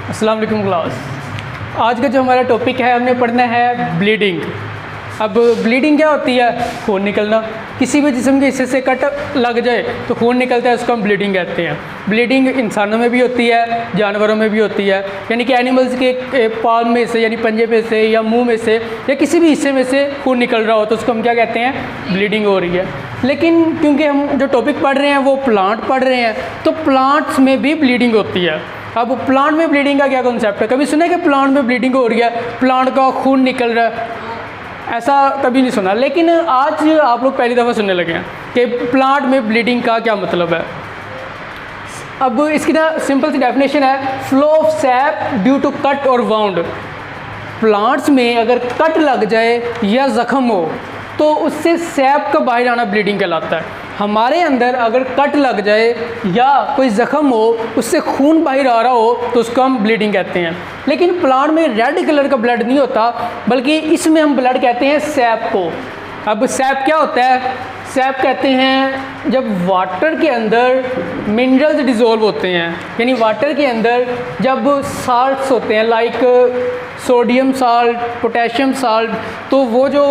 अस्सलाम वालेकुम क्लास। आज का जो हमारा टॉपिक है हमने पढ़ना है ब्लीडिंग। अब ब्लीडिंग क्या होती है? खून निकलना। किसी भी जिस्म के हिस्से से कट लग जाए तो खून निकलता है, उसको हम ब्लीडिंग कहते हैं। ब्लीडिंग इंसानों में भी होती है, जानवरों में भी होती है, यानी कि एनिमल्स के पाल में से यानी पंजे में से या मुंह में से या किसी भी हिस्से में से खून निकल रहा हो तो उसको हम क्या कहते हैं? ब्लीडिंग हो रही है। लेकिन क्योंकि हम जो टॉपिक पढ़ रहे हैं वो प्लांट पढ़ रहे हैं, तो प्लांट्स में भी ब्लीडिंग होती है। अब प्लांट में ब्लीडिंग का क्या कॉन्सेप्ट है? कभी सुना कि प्लांट में ब्लीडिंग हो रही है, प्लांट का खून निकल रहा है? ऐसा कभी नहीं सुना। लेकिन आज आप लोग पहली दफ़ा सुनने लगे हैं कि प्लांट में ब्लीडिंग का क्या मतलब है। अब इसकी ना सिंपल सी डेफिनेशन है, flow of sap due to cut और वाउंड। प्लांट्स में अगर कट लग जाए या ज़ख़म हो तो उससे सैप का बाहर आना ब्लीडिंग कहलाता है। हमारे अंदर अगर कट लग जाए या कोई ज़ख़म हो, उससे खून बाहर आ रहा हो तो उसको हम ब्लीडिंग कहते हैं। लेकिन प्लांट में रेड कलर का ब्लड नहीं होता, बल्कि इसमें हम ब्लड कहते हैं सैप को। अब सैप क्या होता है? सैप कहते हैं जब वाटर के अंदर मिनरल्स डिज़ोल्व होते हैं, यानी वाटर के अंदर जब साल्ट्स होते हैं like sodium salt, potassium salt, तो वो जो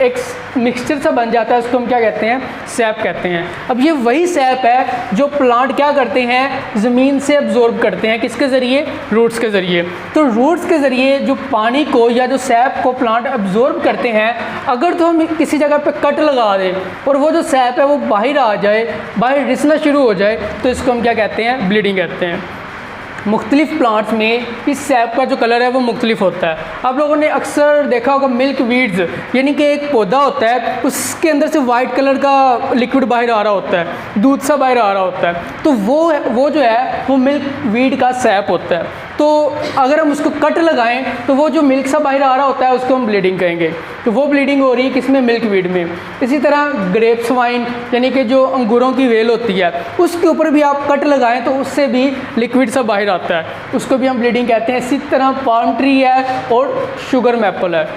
एक मिक्सचर सा बन जाता है उसको हम क्या कहते हैं? सैप कहते हैं। अब ये वही सैप है जो प्लांट क्या करते हैं? ज़मीन से अब्जॉर्ब करते हैं। किसके ज़रिए? रूट्स के ज़रिए। तो रूट्स के ज़रिए जो पानी को या जो सैप को प्लांट अब्जॉर्ब करते हैं, अगर तो हम किसी जगह पे कट लगा दें और वो जो सैप है वो बाहर आ जाए, बाहर रिसना शुरू हो जाए, तो इसको हम क्या कहते हैं? ब्लीडिंग कहते हैं। मुख्तलिफ प्लांट्स में इस सैप का जो कलर है वो मुख्तलिफ होता है। आप लोगों ने अक्सर देखा होगा मिल्क वीड्स, यानी कि एक पौधा होता है, उसके अंदर से वाइट कलर का लिक्विड बाहर आ रहा होता है, दूध सा बाहर आ रहा होता है, तो वो जो है वो मिल्क वीड का सैप होता है। तो अगर हम उसको कट लगाएं तो वो जो मिल्क सा बाहर आ रहा होता है उसको हम ब्लीडिंग कहेंगे। तो वो ब्लीडिंग हो रही है किसमें? मिल्क वीड में। इसी तरह ग्रेप्स वाइन, यानी कि जो अंगूरों की वेल होती है, उसके ऊपर भी आप कट लगाएं तो उससे भी लिक्विड सा बाहर आता है, उसको भी हम ब्लीडिंग कहते हैं। इसी तरह पाम ट्री है और शुगर मैपल है,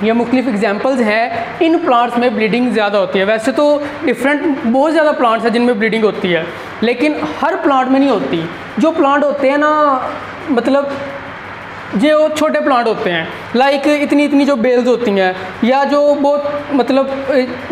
ये मुख्तलिफ एग्जाम्पल्स हैं। इन प्लांट्स में ब्लीडिंग ज़्यादा होती है। वैसे तो डिफरेंट बहुत ज़्यादा प्लांट्स हैं जिनमें ब्लीडिंग होती है, लेकिन हर प्लांट में नहीं होती। जो प्लांट होते हैं ना, मतलब जो छोटे प्लांट होते हैं लाइक इतनी इतनी जो बेल्स होती हैं, या जो बहुत मतलब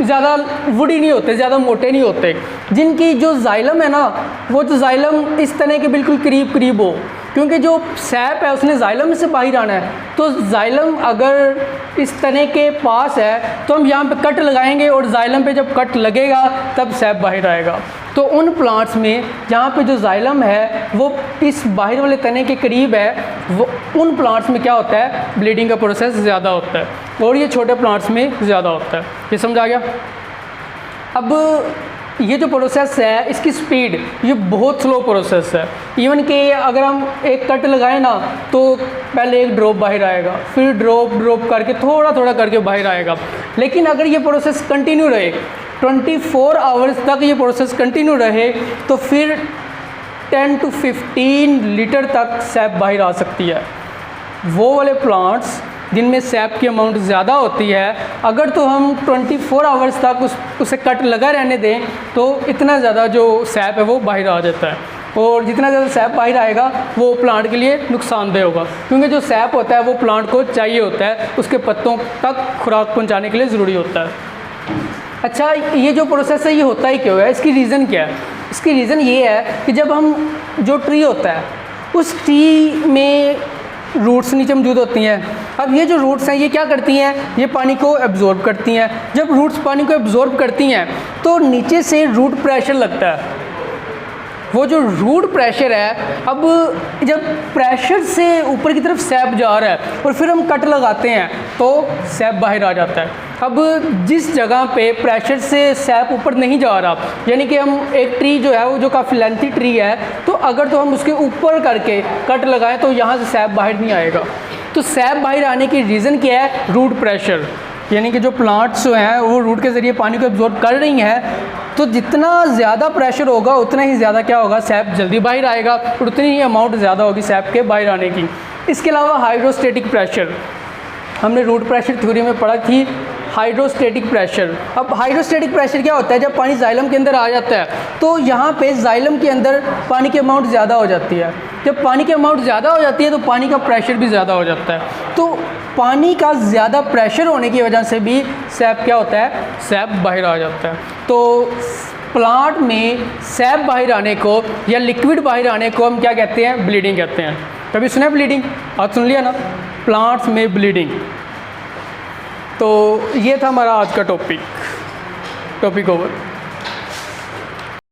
ज़्यादा वुडी नहीं होते, ज़्यादा मोटे नहीं होते, जिनकी जो जाइलम है ना, वो जो जाइलम इस तरह के बिल्कुल करीब करीब हो, क्योंकि जो सैप है उसने जाइलम से बाहर आना है। तो जाइलम अगर इस तने के पास है तो हम यहाँ पे कट लगाएंगे और जाइलम पे जब कट लगेगा तब सैप बाहर आएगा। तो उन प्लांट्स में जहाँ पे जो जाइलम है वो इस बाहर वाले तने के करीब है, वो उन प्लांट्स में क्या होता है? ब्लीडिंग का प्रोसेस ज़्यादा होता है, और ये छोटे प्लांट्स में ज़्यादा होता है। ये समझ आ गया? अब ये जो प्रोसेस है इसकी स्पीड ये बहुत स्लो प्रोसेस है। इवन कि अगर हम एक कट लगाएं ना तो पहले एक ड्रॉप बाहर आएगा, फिर ड्रॉप करके थोड़ा थोड़ा करके बाहर आएगा। लेकिन अगर ये प्रोसेस कंटिन्यू रहे, 24 आवर्स तक ये प्रोसेस कंटिन्यू रहे, तो फिर 10 to 15 लीटर तक सैप बाहर आ सकती है। वो वाले प्लांट्स जिनमें सैप की अमाउंट ज़्यादा होती है, अगर तो हम 24 आवर्स तक उसे कट लगा रहने दें तो इतना ज़्यादा जो सैप है वो बाहर आ जाता है, और जितना ज़्यादा सैप बाहर आएगा वो प्लांट के लिए नुकसानदेह होगा, क्योंकि जो सैप होता है वो प्लांट को चाहिए होता है, उसके पत्तों तक खुराक पहुँचाने के लिए ज़रूरी होता है। अच्छा, ये जो प्रोसेस है ये होता ही क्यों है? इसकी रीज़न क्या है? इसकी रीज़न ये है कि जब हम जो ट्री होता है उस ट्री में रूट्स नीचे मौजूद होती हैं। अब ये जो रूट्स हैं ये क्या करती हैं? ये पानी को एब्जॉर्ब करती हैं। जब रूट्स पानी को एब्जॉर्ब करती हैं तो नीचे से रूट प्रेशर लगता है। वो जो रूट प्रेशर है, अब जब प्रेशर से ऊपर की तरफ सैप जा रहा है और फिर हम कट लगाते हैं तो सैप बाहर आ जाता है। अब जिस जगह पे प्रेशर से सैप ऊपर नहीं जा रहा, यानी कि हम एक ट्री जो है वो जो काफ़ी लेंथी ट्री है, तो अगर तो हम उसके ऊपर करके कट लगाएं तो यहाँ से सैप बाहर नहीं आएगा। तो सैप बाहर आने की रीज़न क्या है? रूट प्रेशर, यानी कि जो प्लांट्स जो हैं वो रूट के ज़रिए पानी को एब्जॉर्ब कर रही हैं, तो जितना ज़्यादा प्रेशर होगा उतना ही ज़्यादा क्या होगा? सैप जल्दी बाहर आएगा, और उतनी ही अमाउंट ज़्यादा होगी सैप के बाहर आने की। इसके अलावा हाइड्रोस्टेटिक प्रेशर, हमने रूट प्रेशर थ्योरी में पढ़ा थी। Hydrostatic pressure. अब हाइड्रोस्टेटिक प्रेशर क्या होता है, जब पानी जाइलम के अंदर आ जाता है तो यहाँ पे जाइलम के अंदर पानी की अमाउंट ज़्यादा हो जाती है। जब पानी की अमाउंट ज़्यादा हो जाती है तो पानी का प्रेशर भी ज़्यादा हो जाता है। तो पानी का ज़्यादा प्रेशर होने की वजह से भी सैप क्या होता है, सैप बाहर आ जाता है। तो प्लांट में सैप बाहर आने को या लिक्विड बाहर आने को हम क्या कहते हैं, ब्लीडिंग कहते हैं। कभी सुना है ब्लीडिंग? आज सुन लिया ना, प्लांट्स में ब्लीडिंग। तो ये था हमारा आज का टॉपिक ओवर।